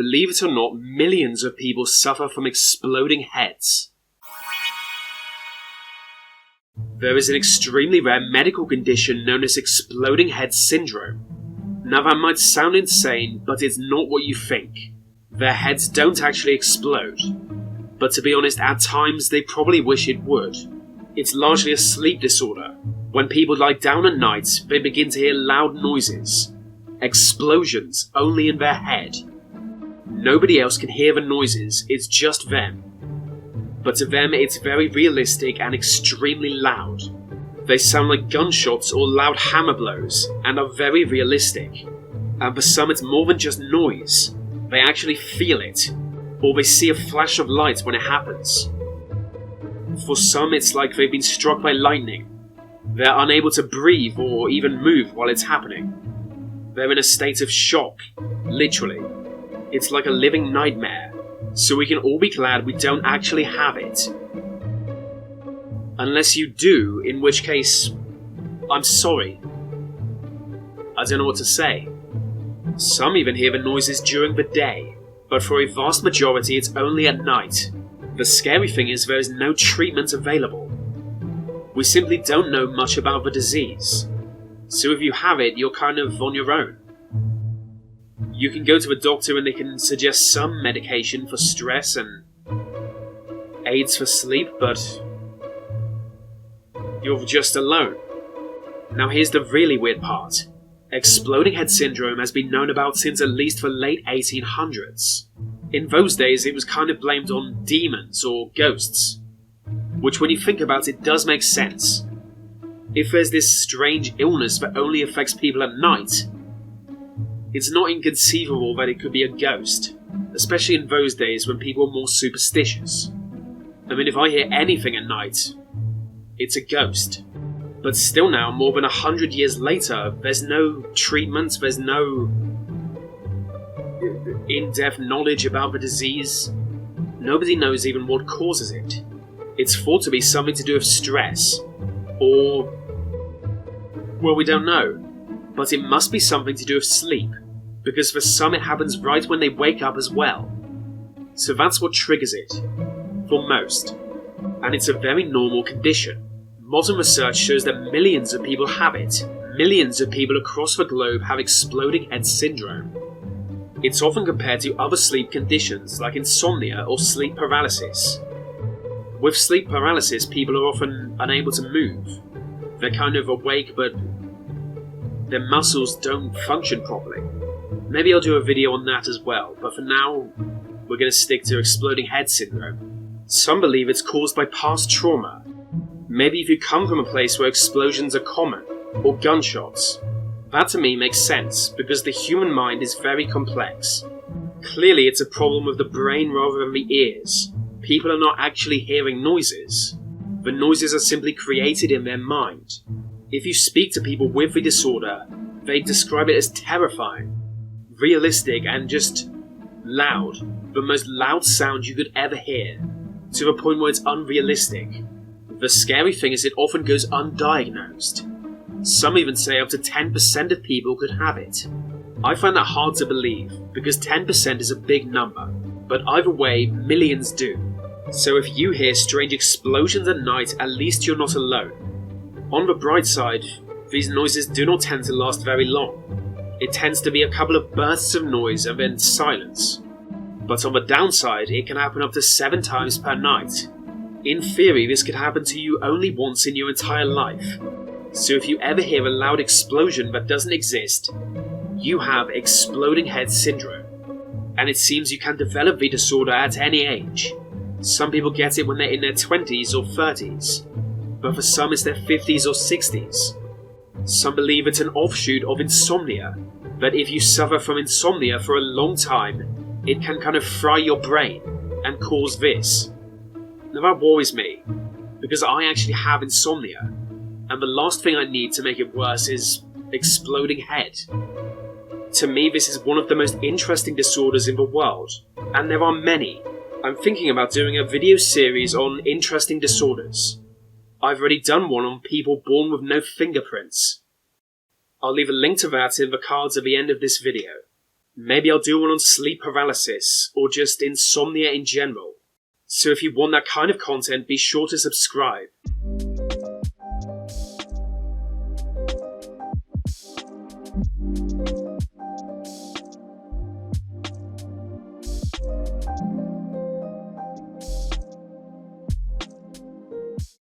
believe it or not, millions of people suffer from exploding heads. There is an extremely rare medical condition known as exploding head syndrome. Now that might sound insane, but it's not what you think. Their heads don't actually explode. But to be honest, at times they probably wish it would. It's largely a sleep disorder. When people lie down at night, they begin to hear loud noises. Explosions only in their head. Nobody else can hear the noises, it's just them. But to them it's very realistic and extremely loud. They sound like gunshots or loud hammer blows, and are very realistic. And for some it's more than just noise. They actually feel it, or they see a flash of light when it happens. For some it's like they've been struck by lightning. They're unable to breathe or even move while it's happening. They're in a state of shock, literally. It's like a living nightmare, so we can all be glad we don't actually have it. Unless you do, in which case, I'm sorry. I don't know what to say. Some even hear the noises during the day, but for a vast majority it's only at night. The scary thing is there is no treatment available. We simply don't know much about the disease. So if you have it, you're kind of on your own. You can go to a doctor and they can suggest some medication for stress and aids for sleep, but you're just alone. Now here's the really weird part. Exploding head syndrome has been known about since at least the late 1800s. In those days it was kind of blamed on demons or ghosts, which when you think about it does make sense. If there's this strange illness that only affects people at night, it's not inconceivable that it could be a ghost, especially in those days when people were more superstitious. I mean, if I hear anything at night, it's a ghost. But still now, more than 100 years later, there's no treatment, there's no in-depth knowledge about the disease. Nobody knows even what causes it. It's thought to be something to do with stress, or... well, we don't know. But it must be something to do with sleep, because for some it happens right when they wake up as well. So that's what triggers it, for most. And it's a very normal condition. Modern research shows that millions of people have it. Millions of people across the globe have exploding head syndrome. It's often compared to other sleep conditions like insomnia or sleep paralysis. With sleep paralysis, people are often unable to move. They're kind of awake, but their muscles don't function properly. Maybe I'll do a video on that as well, but for now, we're going to stick to exploding head syndrome. Some believe it's caused by past trauma. Maybe if you come from a place where explosions are common, or gunshots. That to me makes sense, because the human mind is very complex. Clearly it's a problem with the brain rather than the ears. People are not actually hearing noises. The noises are simply created in their mind. If you speak to people with the disorder, they describe it as terrifying, realistic, and just loud. The most loud sound you could ever hear, to the point where it's unrealistic. The scary thing is it often goes undiagnosed. Some even say up to 10% of people could have it. I find that hard to believe, because 10% is a big number, but either way, millions do. So if you hear strange explosions at night, at least you're not alone. On the bright side, these noises do not tend to last very long. It tends to be a couple of bursts of noise and then silence. But on the downside, it can happen up to 7 times per night. In theory, this could happen to you only once in your entire life. So if you ever hear a loud explosion that doesn't exist, you have exploding head syndrome. And it seems you can develop the disorder at any age. Some people get it when they're in their 20s or 30s, but for some it's their 50s or 60s. Some believe it's an offshoot of insomnia, that if you suffer from insomnia for a long time, it can kind of fry your brain and cause this. Now that worries me, because I actually have insomnia, and the last thing I need to make it worse is exploding head. To me, this is one of the most interesting disorders in the world, and there are many. I'm thinking about doing a video series on interesting disorders. I've already done one on people born with no fingerprints. I'll leave a link to that in the cards at the end of this video. Maybe I'll do one on sleep paralysis, or just insomnia in general. So if you want that kind of content, be sure to subscribe.